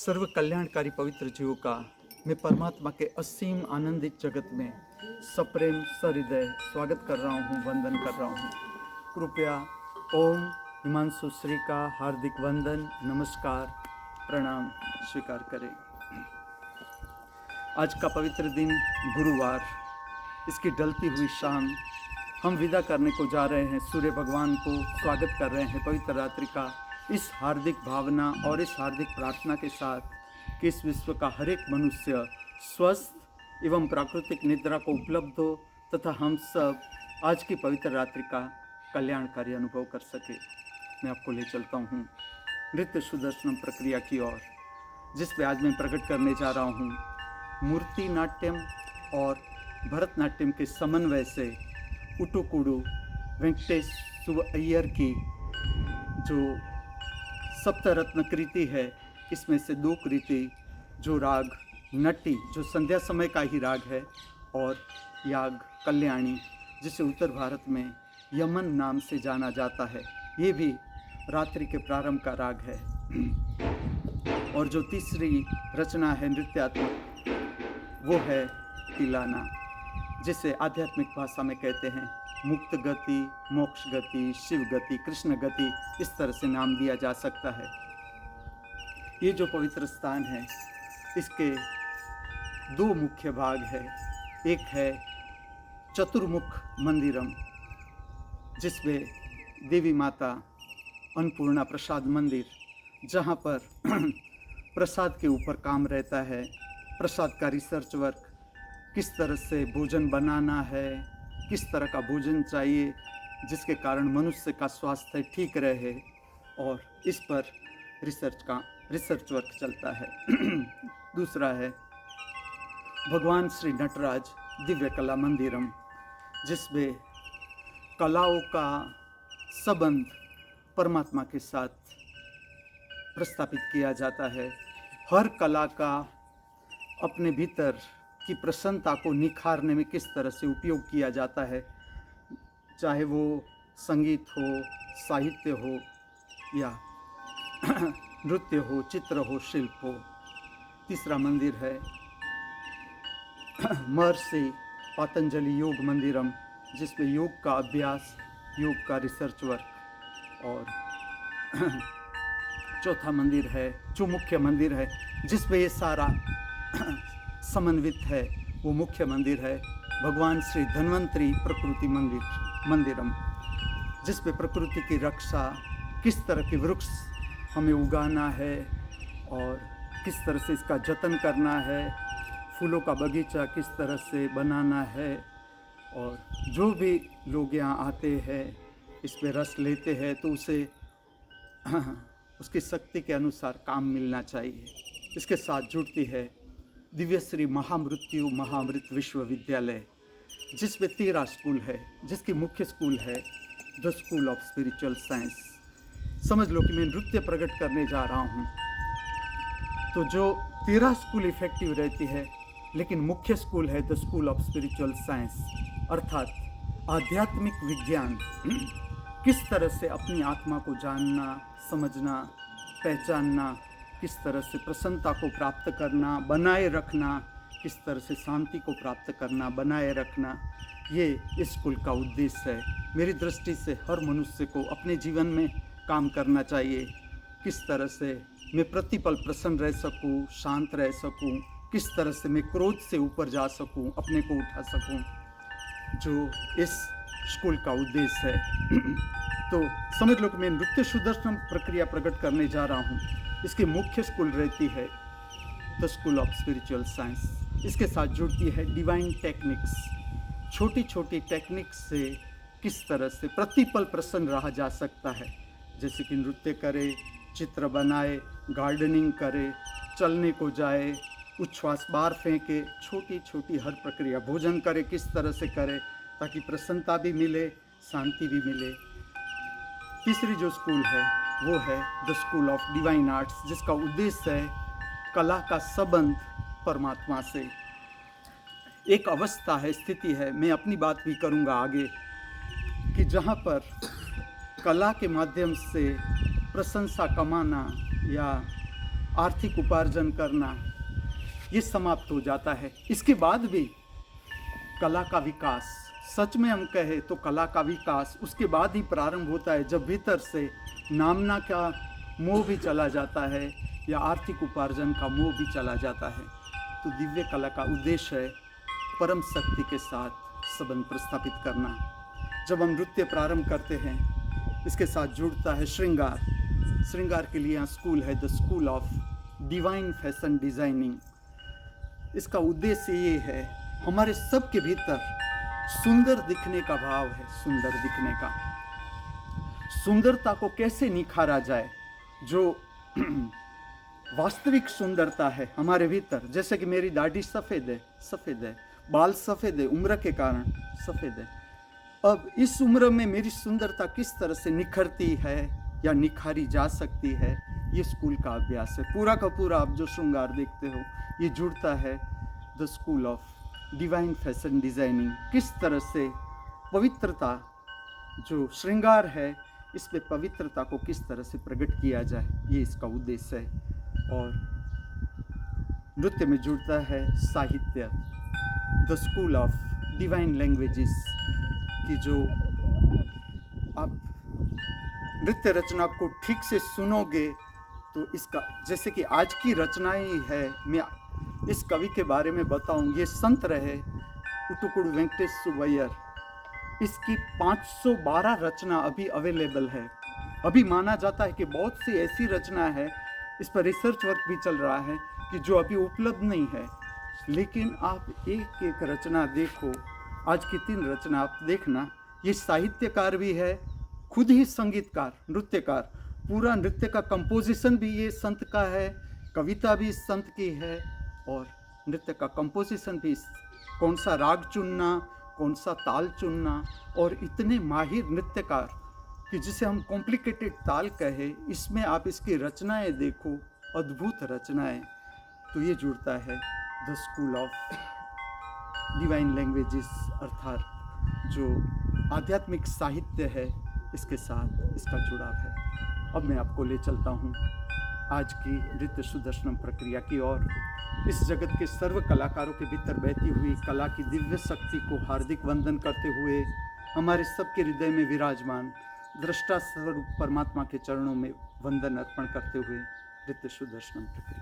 सर्व कल्याणकारी पवित्र जीवों का मैं परमात्मा के असीम आनंदित जगत में सप्रेम सहृदय स्वागत कर रहा हूँ, वंदन कर रहा हूँ। कृपया ओम हिमांशु श्री का हार्दिक वंदन, नमस्कार, प्रणाम स्वीकार करें। आज का पवित्र दिन गुरुवार, इसकी ढलती हुई शाम हम विदा करने को जा रहे हैं। सूर्य भगवान को स्वागत कर रहे हैं पवित्र रात्रि का, इस हार्दिक भावना और इस हार्दिक प्रार्थना के साथ कि इस विश्व का हर एक मनुष्य स्वस्थ एवं प्राकृतिक निद्रा को उपलब्ध हो तथा हम सब आज की पवित्र रात्रि का कल्याणकारी अनुभव कर सके। मैं आपको ले चलता हूँ नृत्य सुदर्शनम प्रक्रिया की ओर, जिस पे आज मैं प्रकट करने जा रहा हूँ मूर्ति नाट्यम और भरतनाट्यम के समन्वय से उटुकुडु वेंकटेश सुवैयर की जो सप्तरत्न कृति है, इसमें से दो कृति जो राग नट्टी जो संध्या समय का ही राग है और याग कल्याणी जिसे उत्तर भारत में यमन नाम से जाना जाता है, ये भी रात्रि के प्रारंभ का राग है। और जो तीसरी रचना है नृत्यात्मक, वो है तिलाना, जिसे आध्यात्मिक भाषा में कहते हैं मुक्त गति, मोक्ष गति, शिव गति, कृष्ण गति, इस तरह से नाम दिया जा सकता है। ये जो पवित्र स्थान है, इसके दो मुख्य भाग है। एक है चतुर्मुख मंदिरम, जिसमें देवी माता अन्नपूर्णा प्रसाद मंदिर, जहाँ पर प्रसाद के ऊपर काम रहता है, प्रसाद का रिसर्च वर्क, किस तरह से भोजन बनाना है, किस तरह का भोजन चाहिए जिसके कारण मनुष्य का स्वास्थ्य ठीक रहे, और इस पर रिसर्च वर्क चलता है। दूसरा है भगवान श्री नटराज दिव्य कला मंदिरम, जिसमें कलाओं का संबंध परमात्मा के साथ प्रस्थापित किया जाता है। हर कला का अपने भीतर की प्रसन्नता को निखारने में किस तरह से उपयोग किया जाता है, चाहे वो संगीत हो, साहित्य हो या नृत्य हो, चित्र हो, शिल्प हो। तीसरा मंदिर है महर्षि पतंजलि योग मंदिरम, जिसमें योग का अभ्यास, योग का रिसर्च वर्क। और चौथा मंदिर है जो मुख्य मंदिर है, जिसमें ये सारा समन्वित है, वो मुख्य मंदिर है भगवान श्री धन्वंतरी प्रकृति मंदिरम, जिसपे प्रकृति की रक्षा, किस तरह के वृक्ष हमें उगाना है और किस तरह से इसका जतन करना है, फूलों का बगीचा किस तरह से बनाना है, और जो भी लोग यहाँ आते हैं इस पे रस लेते हैं तो उसे उसकी शक्ति के अनुसार काम मिलना चाहिए। इसके साथ जुड़ती है दिव्यश्री महामृत्यु महामृत विश्वविद्यालय, जिसमें 13 स्कूल है, जिसकी मुख्य स्कूल है the school of spiritual science. समझ लो कि मैं नृत्य प्रकट करने जा रहा हूँ, तो जो 13 स्कूल इफेक्टिव रहती है, लेकिन मुख्य स्कूल है the school of spiritual science, अर्थात आध्यात्मिक विज्ञान। किस तरह से अपनी आत्मा को जानना, समझना, पहचानना, किस तरह से प्रसन्नता को प्राप्त करना, बनाए रखना, किस तरह से शांति को प्राप्त करना, बनाए रखना, ये इस स्कूल का उद्देश्य है। मेरी दृष्टि से हर मनुष्य को अपने जीवन में काम करना चाहिए। किस तरह से मैं प्रतिपल प्रसन्न रह सकूं, शांत रह सकूं, किस तरह से मैं क्रोध से ऊपर जा सकूं, अपने को उठा सकूं, जो इस स्कूल का उद्देश्य है। तो समझ लो कि मैं नृत्य सुदर्शन प्रक्रिया प्रकट करने जा रहा हूँ। इसकी मुख्य स्कूल रहती है the school of spiritual science. इसके साथ जुड़ती है डिवाइन टेक्निक्स। छोटी छोटी टेक्निक्स से किस तरह से प्रतिपल प्रसन्न रहा जा सकता है, जैसे कि नृत्य करे, चित्र बनाए, गार्डनिंग करे, चलने को जाए, उच्छ्वास बाहर फेंके, छोटी छोटी हर प्रक्रिया, भोजन करे, किस तरह से करे ताकि प्रसन्नता भी मिले, शांति भी मिले। तीसरी जो स्कूल है वो है the school of divine arts, जिसका उद्देश्य है कला का संबंध परमात्मा से। एक अवस्था है, स्थिति है, मैं अपनी बात भी करूँगा आगे, कि जहाँ पर कला के माध्यम से प्रशंसा कमाना या आर्थिक उपार्जन करना, ये समाप्त हो जाता है। इसके बाद भी कला का विकास, सच में हम कहें तो कला का विकास उसके बाद ही प्रारंभ होता है, जब भीतर से नामना का मोह भी चला जाता है या आर्थिक उपार्जन का मोह भी चला जाता है। तो दिव्य कला का उद्देश्य है परम शक्ति के साथ संबंध प्रस्थापित करना। जब हम नृत्य प्रारंभ करते हैं, इसके साथ जुड़ता है श्रृंगार। श्रृंगार के लिए यहाँ स्कूल है, the school of divine fashion designing. इसका उद्देश्य ये है, हमारे सब के भीतर सुंदर दिखने का भाव है, सुंदर दिखने का। सुंदरता को कैसे निखारा जाए, जो वास्तविक सुंदरता है हमारे भीतर। जैसे कि मेरी दाढ़ी सफ़ेद है, बाल सफ़ेद है, उम्र के कारण सफ़ेद है। अब इस उम्र में मेरी सुंदरता किस तरह से निखरती है या निखारी जा सकती है, ये स्कूल का अभ्यास है। पूरा का पूरा आप जो श्रृंगार देखते हो, ये जुड़ता है the school of divine fashion designing. किस तरह से पवित्रता, जो श्रृंगार है, इसमें पवित्रता को किस तरह से प्रकट किया जाए, ये इसका उद्देश्य है। और नृत्य में जुड़ता है साहित्य, the school of divine languages की। जो आप नृत्य रचना को ठीक से सुनोगे तो इसका, जैसे कि आज की रचनाएं ही है, मैं इस कवि के बारे में बताऊं, ये संत रहे उटुकुड़ वेंकटेश सुब्बैयर। इसकी 512 रचना अभी अवेलेबल है। अभी माना जाता है कि बहुत सी ऐसी रचना है, इस पर रिसर्च वर्क भी चल रहा है, कि जो अभी उपलब्ध नहीं है। लेकिन आप एक एक रचना देखो, आज की 3 रचना आप देखना, ये साहित्यकार भी है, खुद ही संगीतकार, नृत्यकार। पूरा नृत्य का कंपोजिशन भी ये संत का है, कविता भी इस संत की है, और नृत्य का कंपोजिशन भी, कौन सा राग चुनना, कौन सा ताल चुनना, और इतने माहिर नृत्यकार कि जिसे हम कॉम्प्लिकेटेड ताल कहे, इसमें आप इसकी रचनाएं देखो, अद्भुत रचनाएं। तो ये जुड़ता है the school of divine languages, अर्थात जो आध्यात्मिक साहित्य है, इसके साथ इसका जुड़ाव है। अब मैं आपको ले चलता हूँ आज की नृत्य सुदर्शनम प्रक्रिया की ओर। इस जगत के सर्व कलाकारों के भीतर बहती हुई कला की दिव्य शक्ति को हार्दिक वंदन करते हुए, हमारे सबके हृदय में विराजमान दृष्टा स्वरूप परमात्मा के चरणों में वंदन अर्पण करते हुए नृत्य सुदर्शनम प्रक्रिया।